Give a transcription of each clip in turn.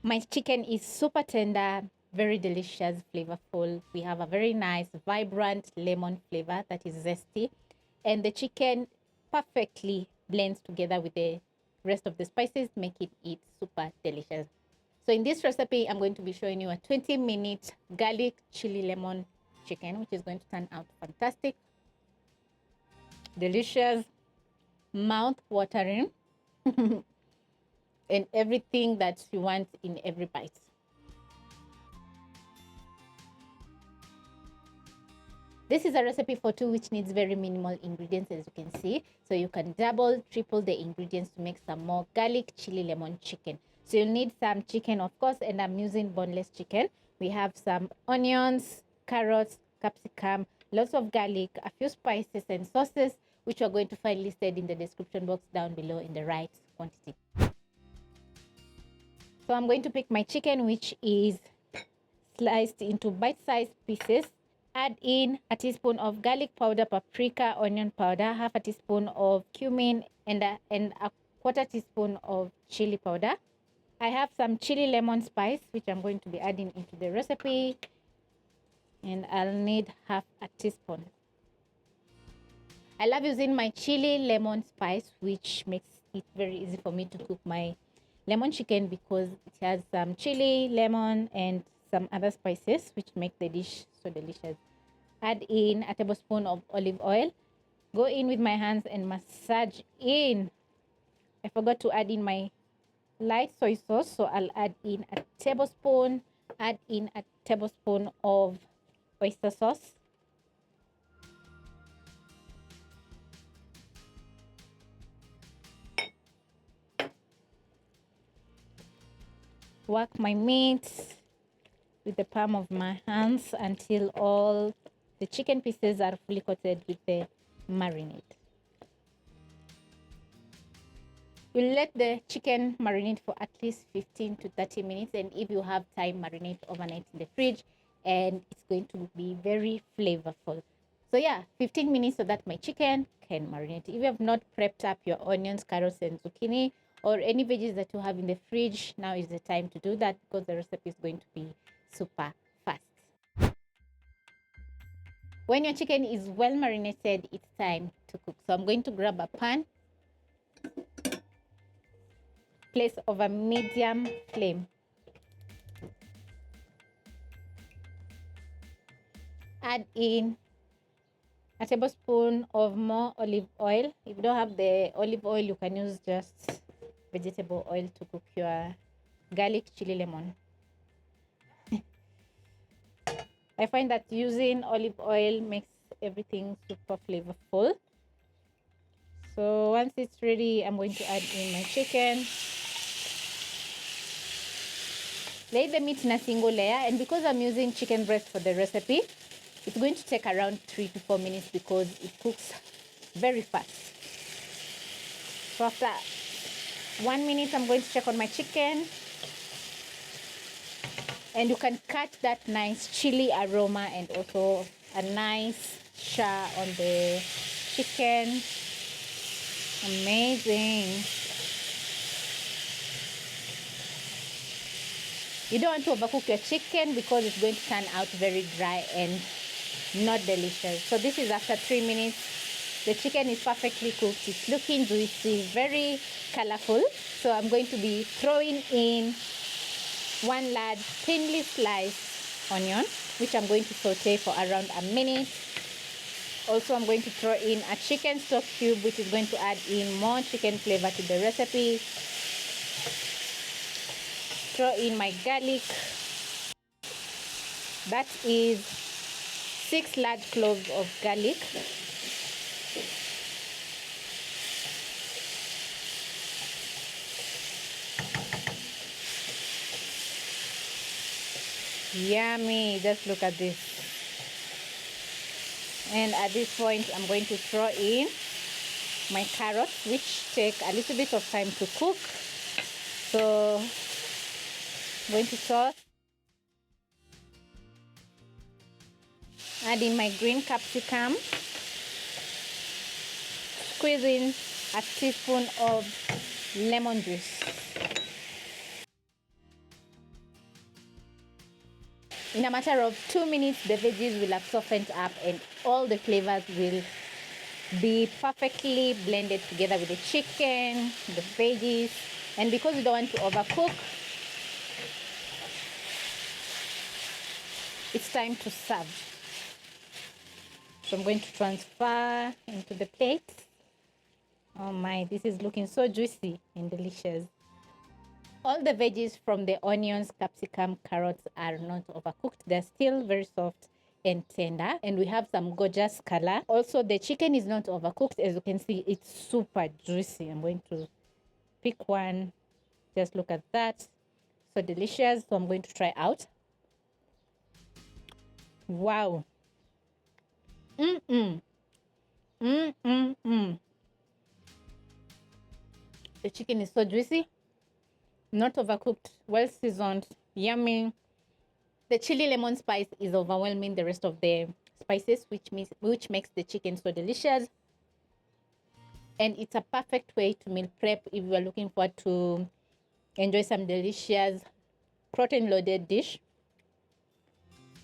My chicken is super tender, very delicious, flavorful. We have a very nice, vibrant lemon flavor that is zesty. And the chicken perfectly blends together with the rest of the spices, making it super delicious. So in this recipe, I'm going to be showing you a 20-minute garlic chili lemon chicken, which is going to turn out fantastic, delicious, mouth-watering, and everything that you want in every bite. This is a recipe for two, which needs very minimal ingredients, as you can see. So you can double, triple the ingredients to make some more garlic chili lemon chicken. So you'll need some chicken, of course, and I'm using boneless chicken. We have some onions, carrots, capsicum, lots of garlic, a few spices and sauces, which are going to find listed in the description box down below in the right quantity. So I'm going to pick my chicken, which is sliced into bite-sized pieces. Add in a teaspoon of garlic powder, paprika, onion powder, half a teaspoon of cumin, and a quarter teaspoon of chili powder. I have some chili lemon spice, which I'm going to be adding into the recipe, and I'll need half a teaspoon. I love using my chili lemon spice, which makes it very easy for me to cook my lemon chicken because it has some chili, lemon, and some other spices which make the dish so delicious. Add in a tablespoon of olive oil. Go in with my hands and massage in. I forgot to add in my light soy sauce, so I'll add in a tablespoon. Add in a tablespoon of oyster sauce. Work my meat with the palm of my hands until all the chicken pieces are fully coated with the marinade. We'll let the chicken marinate for at least 15 to 30 minutes, and if you have time, marinate overnight in the fridge, and it's going to be very flavorful. So yeah, 15 minutes so that my chicken can marinate. If you have not prepped up your onions, carrots, and zucchini, or any veggies that you have in the fridge, now is the time to do that because the recipe is going to be super fast. When your chicken is well marinated, it's time to cook. So I'm going to grab a pan, place over medium flame. Add in a tablespoon of more olive oil. If you don't have the olive oil, you can use just vegetable oil to cook your garlic chili lemon. I find that using olive oil makes everything super flavorful. So once it's ready, I'm going to add in my chicken. Lay the meat in a single layer, and because I'm using chicken breast for the recipe, it's going to take around 3 to 4 minutes because it cooks very fast. So after 1 minute, I'm going to check on my chicken. And you can catch that nice chili aroma and also a nice char on the chicken. Amazing. You don't want to overcook your chicken because it's going to turn out very dry and not delicious. So this is after 3 minutes. The chicken is perfectly cooked. It's looking juicy, very colorful. So I'm going to be throwing in one large thinly sliced onion, which I'm going to saute for around a minute. Also, I'm going to throw in a chicken stock cube, which is going to add in more chicken flavor to the recipe. Throw in my garlic. That is 6 large cloves of garlic. Yummy, just look at this. And at this point, I'm going to throw in my carrots, which take a little bit of time to cook. So I'm going to toss. Add in my green capsicum. Squeeze in a teaspoon of lemon juice. In a matter of 2 minutes, the veggies will have softened up and all the flavors will be perfectly blended together with the chicken, the veggies. And because we don't want to overcook, it's time to serve. So I'm going to transfer into the plate. Oh my, this is looking so juicy and delicious. All the veggies from the onions, capsicum, carrots are not overcooked. They're still very soft and tender. And we have some gorgeous color. Also, the chicken is not overcooked. As you can see, it's super juicy. I'm going to pick one. Just look at that. So delicious. So I'm going to try out. Wow. The chicken is so juicy, not overcooked, well seasoned, yummy. The chili lemon spice is overwhelming the rest of the spices, which makes the chicken so delicious. And it's a perfect way to meal prep if you are looking forward to enjoy some delicious protein loaded dish.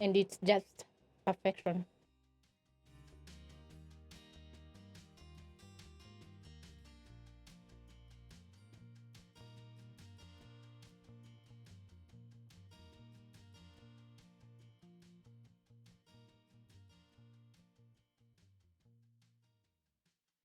And it's just perfection.